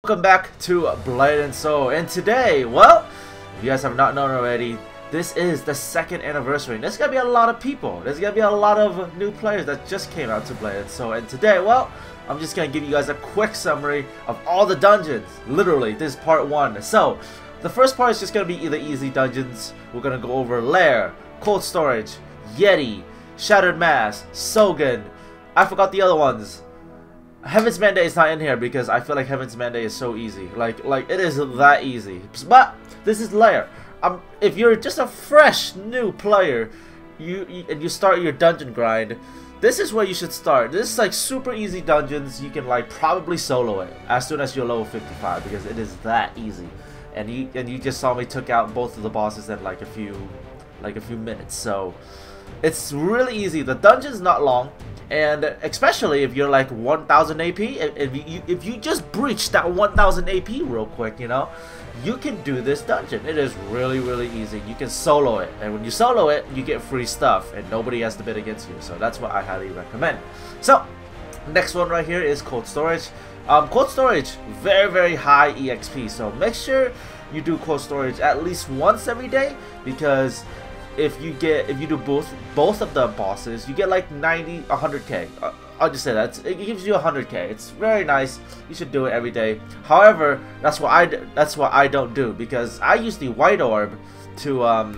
Welcome back to Blade and Soul, and today, well, if you guys have not known already, this is the 2nd anniversary, and there's gonna be a lot of people. There's gonna be a lot of new players that just came out to Blade and Soul, and today, well, I'm just gonna give you guys a quick summary of all the dungeons. Literally, this is part 1. So, the first part is just gonna be the easy dungeons. We're gonna go over Lair, Cold Storage, Yeti, Shattered Mast, Sogun. I forgot the other ones. Heaven's Mandate is not in here because I feel like Heaven's Mandate is so easy. Like it is that easy. But this is Lair. If you're just a fresh new player, and you start your dungeon grind, this is where you should start. This is like super easy dungeons. You can like probably solo it as soon as you're level 55 because it is that easy. And you just saw me took out both of the bosses in like a few minutes. So it's really easy. The dungeon's not long. And especially if you're like 1000 AP, if you just breach that 1000 AP real quick, you know, you can do this dungeon. It is really easy. You can solo it, and when you solo it, you get free stuff, and nobody has to bid against you. So that's what I highly recommend. So next one right here is Cold Storage. Cold Storage, very high EXP. So make sure you do Cold Storage at least once every day, because if you do both of the bosses, you get like 100k. I'll just say that it gives you 100k. It's very nice. You should do it every day. However, that's what I don't do, because I use the white orb to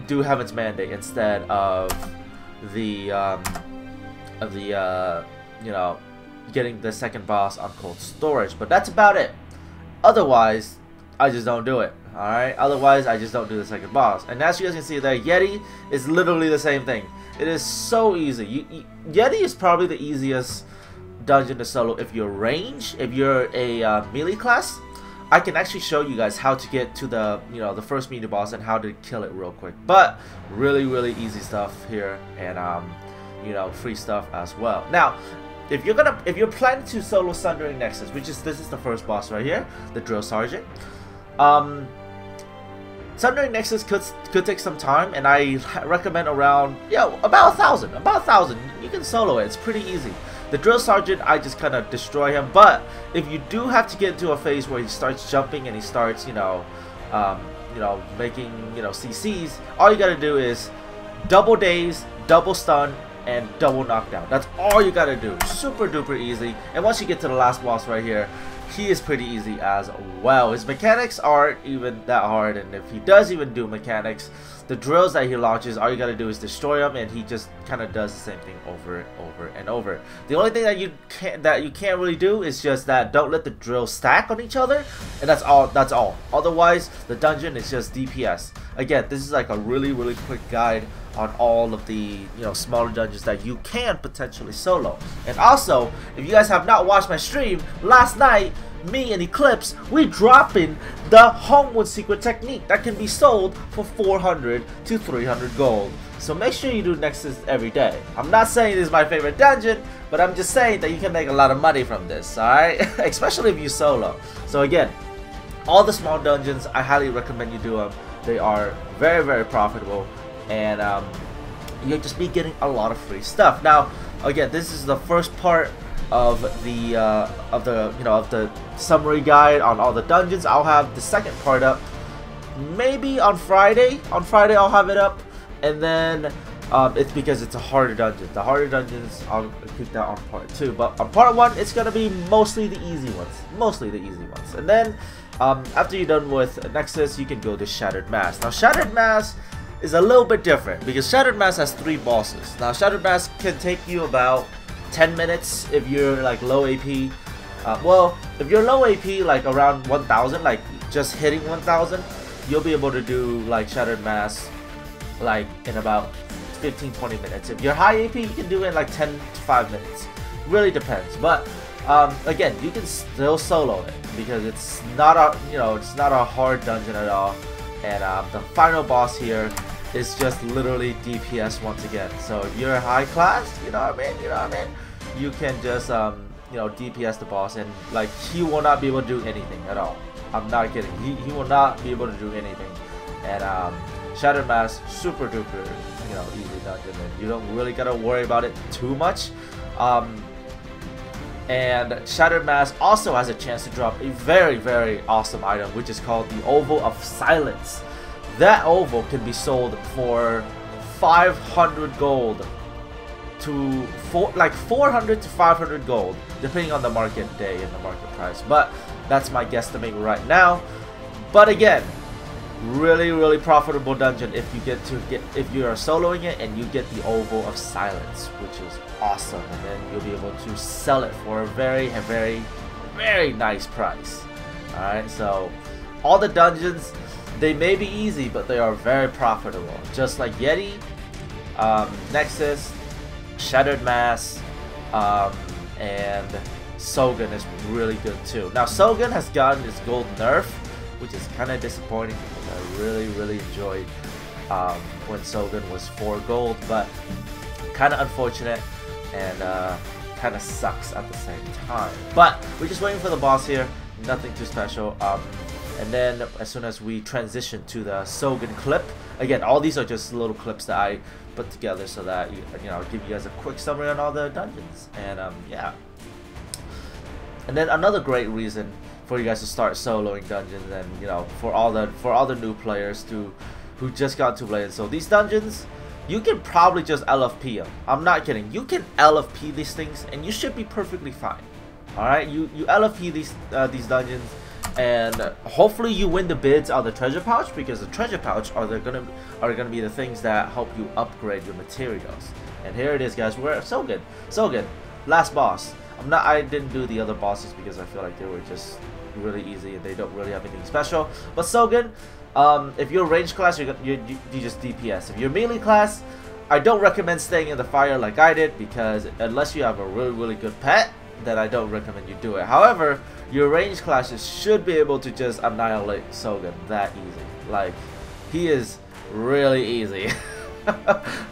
do Heaven's Mandate instead of the you know, getting the second boss on Cold Storage. But that's about it. Otherwise, I just don't do it. Alright, otherwise I just don't do the second boss. And as you guys can see there, Yeti is literally the same thing. It is so easy. Yeti is probably the easiest dungeon to solo if you're range. If you're a melee class, I can actually show you guys how to get to the the first mini boss and how to kill it real quick. But really easy stuff here, and free stuff as well. Now, if you're planning to solo Sundering Nexus, this is the first boss right here, the Drill Sergeant. Sundering Nexus could take some time, and I recommend around about 1,000. About 1,000. You can solo it. It's pretty easy. The Drill Sergeant, I just kind of destroy him. But if you do have to get into a phase where he starts jumping and he starts making CCs, all you gotta do is double daze, double stun, and double knockdown. That's all you gotta do. Super duper easy. And once you get to the last boss right here, he is pretty easy as well. His mechanics aren't even that hard, and if he does even do mechanics, the drills that he launches, all you gotta do is destroy him, and he just kind of does the same thing over and over. The only thing that you can't really do is just that don't let the drills stack on each other, and that's all. Otherwise, the dungeon is just DPS. Again, this is like a really quick guide on all of the smaller dungeons that you can potentially solo. And also, if you guys have not watched my stream last night, me and Eclipse, we dropping the Homewood secret technique that can be sold for 400 to 300 gold. So make sure you do Nexus every day. I'm not saying this is my favorite dungeon, but I'm just saying that you can make a lot of money from this, alright? Especially if you solo. So again, all the small dungeons, I highly recommend you do them. They are very profitable, and you'll just be getting a lot of free stuff. Now, again, this is the first part of the summary guide on all the dungeons. I'll have the second part up maybe on Friday. On Friday I'll have it up, and then it's because it's a harder dungeon. The harder dungeons, I'll keep that on part 2. But on part 1, it's gonna be mostly the easy ones. And then after you're done with Nexus, you can go to Shattered Mast. Now, Shattered Mast is a little bit different because Shattered Mast has 3 bosses. Now, Shattered Mast can take you about 10 minutes if you're like low AP. Well, if you're low AP, like around 1000, like just hitting 1000, you'll be able to do like Shattered Mast like in about 15-20 minutes. If you're high AP, you can do it in like 10 to 5 minutes. Really depends. But again, you can still solo it because it's not a hard dungeon at all. And the final boss here is just literally DPS once again. So if you're a high class, you know what I mean, you can just DPS the boss, and like he will not be able to do anything at all. I'm not kidding. He will not be able to do anything. And Shattered Mast, super duper easy dungeon, and you don't really gotta worry about it too much. And Shattered Mast also has a chance to drop a very awesome item, which is called the Oval of Silence. That oval can be sold for 500 gold to 400 to 500 gold, depending on the market day and the market price. But that's my guesstimate right now. But again, really profitable dungeon if you are soloing it and you get the Oval of Silence, which is awesome, and then you'll be able to sell it for a very nice price. Alright, so all the dungeons, they may be easy, but they are very profitable, just like Yeti, Nexus, Shattered Mast, and Sogun is really good too. Now Sogun has gotten its gold nerf, which is kind of disappointing because I really enjoyed when Sogun was 4 gold, but kind of unfortunate and kind of sucks at the same time. But we're just waiting for the boss here, nothing too special. And then as soon as we transition to the Sogun clip, again, all these are just little clips that I put together so that I'll give you guys a quick summary on all the dungeons. And yeah. And then another great reason for you guys to start soloing dungeons, and for all the new players who just got to play it. So these dungeons, you can probably just LFP them. I'm not kidding. You can LFP these things and you should be perfectly fine. Alright, you LFP these dungeons, and hopefully you win the bids on the treasure pouch, because the treasure pouch are gonna be the things that help you upgrade your materials. And here it is, guys. We're at Sogun. Sogun, last boss. I didn't do the other bosses because I feel like they were just really easy and they don't really have anything special. But Sogun, if you're range class, you just DPS. If you're melee class, I don't recommend staying in the fire like I did, because unless you have a really good pet, then I don't recommend you do it. However, your range classes should be able to just annihilate Sogun that easy. Like, he is really easy.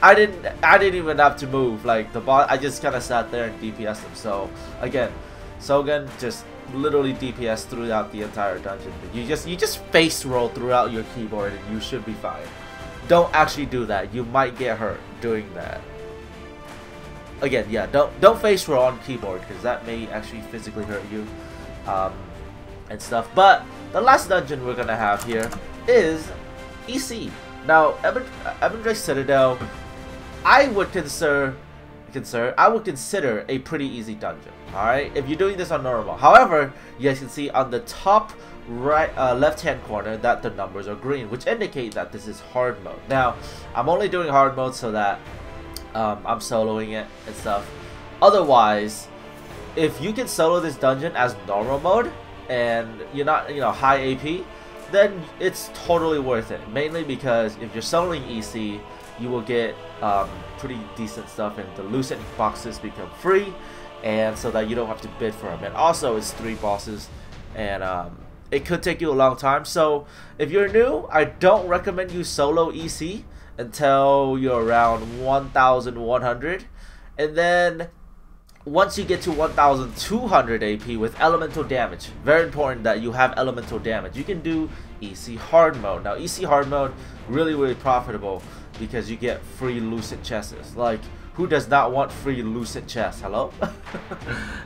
I didn't even have to move. Like, the boss, I just kind of sat there and DPS him. So again, Sogun, just literally DPS throughout the entire dungeon. You just face roll throughout your keyboard and you should be fine. Don't actually do that. You might get hurt doing that. Again, yeah, don't face roll on keyboard, because that may actually physically hurt you and stuff. But the last dungeon we're gonna have here is EC. Now, Evandric Citadel, I would consider a pretty easy dungeon. All right, if you're doing this on normal. However, you guys can see on the top right left-hand corner that the numbers are green, which indicate that this is hard mode. Now, I'm only doing hard mode so that I'm soloing it and stuff. Otherwise, if you can solo this dungeon as normal mode and you're not high AP, then it's totally worth it. Mainly because if you're soloing EC, you will get pretty decent stuff, and the loot boxes become free, and so that you don't have to bid for them. And also, it's 3 bosses, and it could take you a long time. So if you're new, I don't recommend you solo EC until you're around 1100, and then once you get to 1200 AP with elemental damage, very important that you have elemental damage, you can do EC hard mode. Now EC hard mode, really profitable, because you get free lucid chests. Like, who does not want free lucid chests? Hello?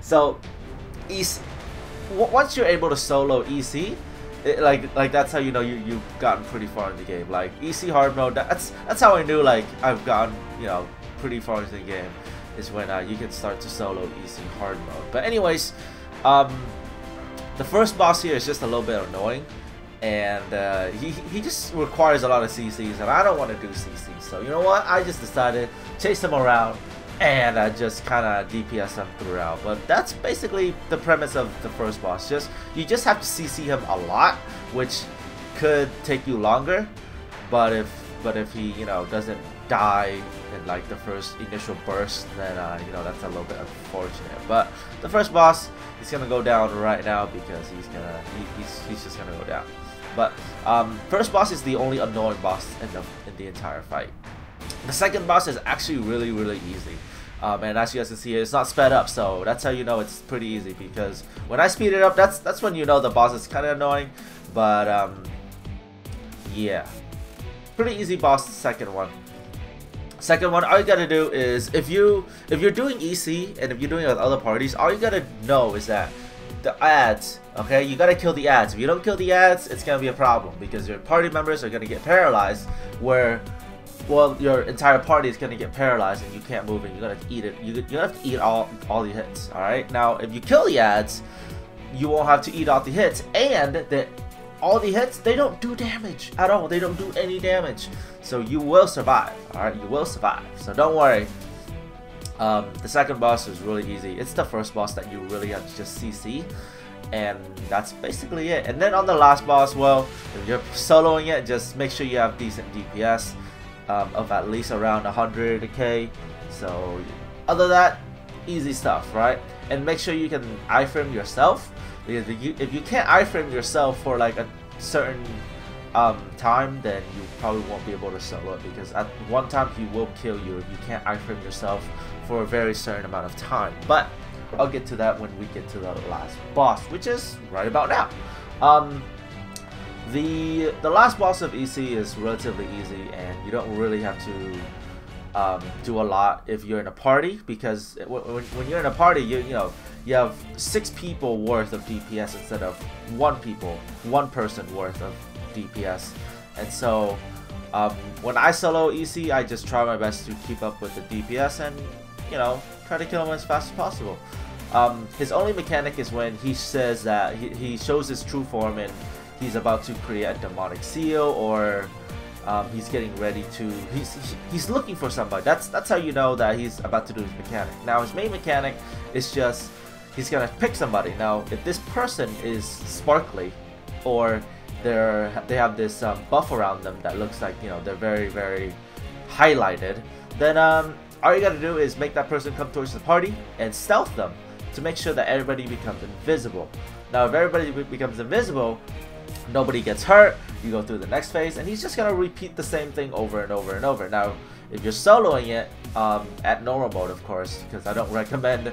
So EC, once you're able to solo EC, like that's how you know you've gotten pretty far in the game. Like, EC hard mode, that's how I knew like I've gotten pretty far into the game, is when you can start to solo EC hard mode. But anyways, the first boss here is just a little bit annoying, and he just requires a lot of CCs, and I don't want to do CCs. So you know what? I just decided chase him around and just kind of DPS him throughout. But that's basically the premise of the first boss. You just have to CC him a lot, which could take you longer. But if he doesn't die in like the first initial burst, then that's a little bit unfortunate. But the first boss, he's gonna go down right now, because he's just gonna go down. But first boss is the only annoying boss in the entire fight. The second boss is actually really easy, and as you guys can see, it's not sped up, so that's how you know it's pretty easy. Because when I speed it up, that's when you know the boss is kind of annoying. But yeah, pretty easy boss, the second one. Second one, all you gotta do is if you're doing EC and if you're doing it with other parties, all you gotta know is that the ads, okay, you gotta kill the ads. If you don't kill the ads, it's gonna be a problem because your party members are gonna get paralyzed. Where, well, your entire party is gonna get paralyzed and you can't move, and you're gonna have to eat it. You're gonna have to eat all the hits. All right. Now, if you kill the ads, you won't have to eat all the hits, and all the hits, they don't do damage at all. They don't do any damage, so you will survive. All right, you will survive. So don't worry. The second boss is really easy. It's the first boss that you really have to just CC, and that's basically it. And then on the last boss, well, if you're soloing it, just make sure you have decent DPS of at least around 100k. So other than that, easy stuff, right? And make sure you can iframe yourself, because if you can't iframe yourself for like a certain time, then you probably won't be able to solo it, because at one time he will kill you if you can't iframe yourself for a very certain amount of time. But I'll get to that when we get to the last boss, which is right about now. The last boss of EC is relatively easy, and you don't really have to do a lot if you're in a party, because when you're in a party, you have 6 people worth of DPS instead of one person worth of DPS. And so when I solo EC, I just try my best to keep up with the DPS and try to kill him as fast as possible. His only mechanic is when he says that he shows his true form and he's about to create a demonic seal, or he's getting ready to he's looking for somebody. That's how you know that he's about to do his mechanic. Now his main mechanic is just he's gonna pick somebody. Now if this person is sparkly, or they have this buff around them that looks like they're very, very highlighted, then all you gotta do is make that person come towards the party and stealth them to make sure that everybody becomes invisible. Now if everybody becomes invisible, nobody gets hurt, you go through the next phase, and he's just gonna repeat the same thing over and over and over. Now if you're soloing it at normal mode, of course, because I don't recommend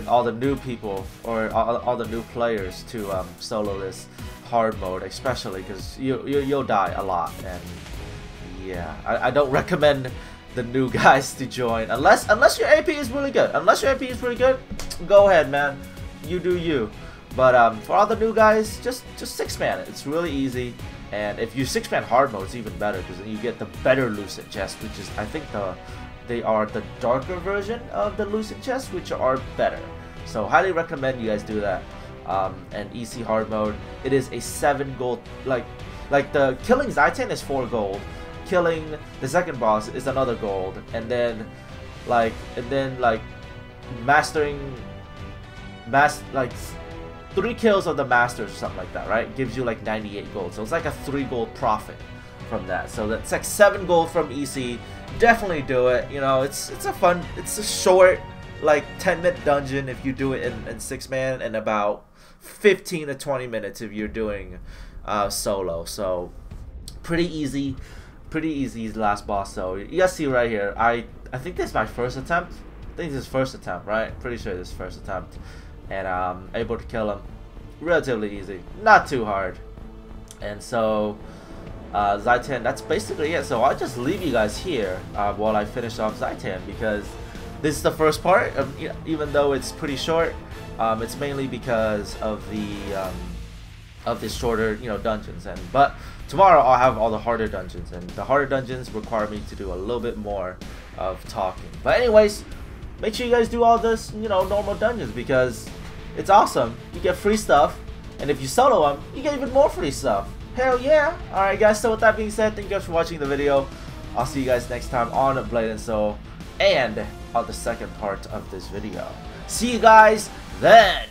all the new people or all the new players to solo this hard mode, especially because you'll die a lot. And yeah, I don't recommend the new guys to join unless your AP is really good. Unless your AP is really good, go ahead, man, you do you. But for all the new guys, just 6-man. It's really easy, and if you 6-man hard mode, it's even better, because then you get the better Lucid chest, which is, I think they are the darker version of the Lucid chest, which are better. So highly recommend you guys do that. And EC hard mode, it is a 7 gold. Like the killing Zaitan is 4 gold. Killing the second boss is another gold, and then mastering 3 kills of the masters or something like that, right? Gives you like 98 gold. So it's like a 3 gold profit from that. So that's like 7 gold from EC. Definitely do it. It's a short, like 10-minute dungeon if you do it in 6-man, and about 15 to 20 minutes if you're doing solo. So pretty easy last boss. So you guys see right here, I think this is my first attempt. I think this is first attempt, right? Pretty sure this is first attempt. And I'm able to kill him relatively easy, not too hard. And so Zaitan, that's basically it. So I'll just leave you guys here while I finish off Zaitan, because this is the first part. Even though it's pretty short, it's mainly because of the shorter dungeons. But tomorrow I'll have all the harder dungeons, and the harder dungeons require me to do a little bit more of talking. But anyways, make sure you guys do all this normal dungeons, because it's awesome. You get free stuff, and if you solo them, you get even more free stuff. Hell yeah. Alright guys, so with that being said, thank you guys for watching the video. I'll see you guys next time on Blade and Soul, and on the second part of this video. See you guys then.